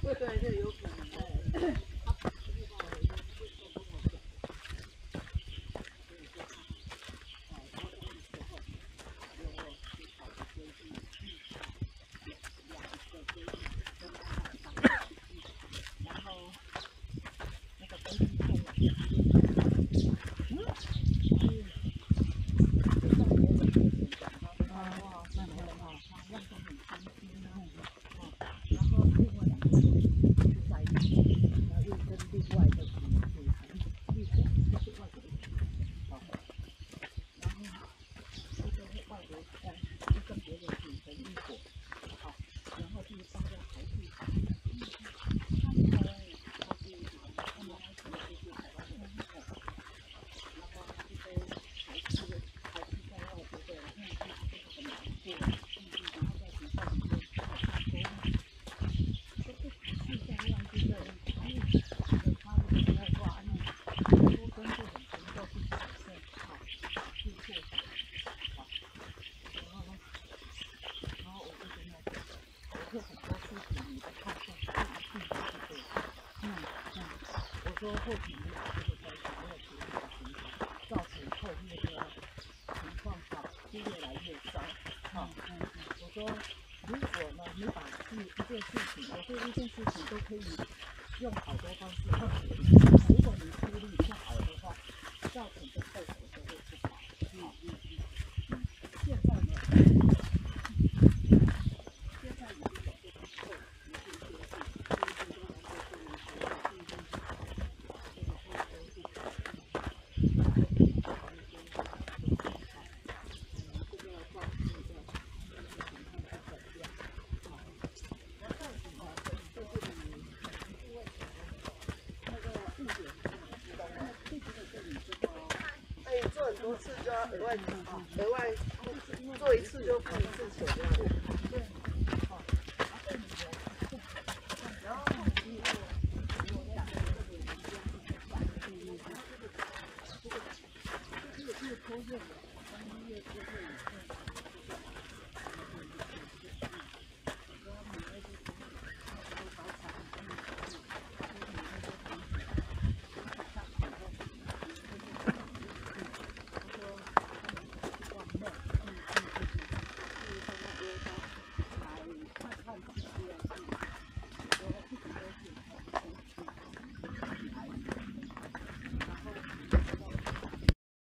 对，这有可能。说或许你把这个灾情没有处理的情况，造成后面的情况就越来越糟。我说如果呢，你把一件事情，我说一件事情都可以用好多方式去处理，如果你处理不好的话，造成的后果就会不好。现在呢？做很多次就要额外做一次就付一次钱这样。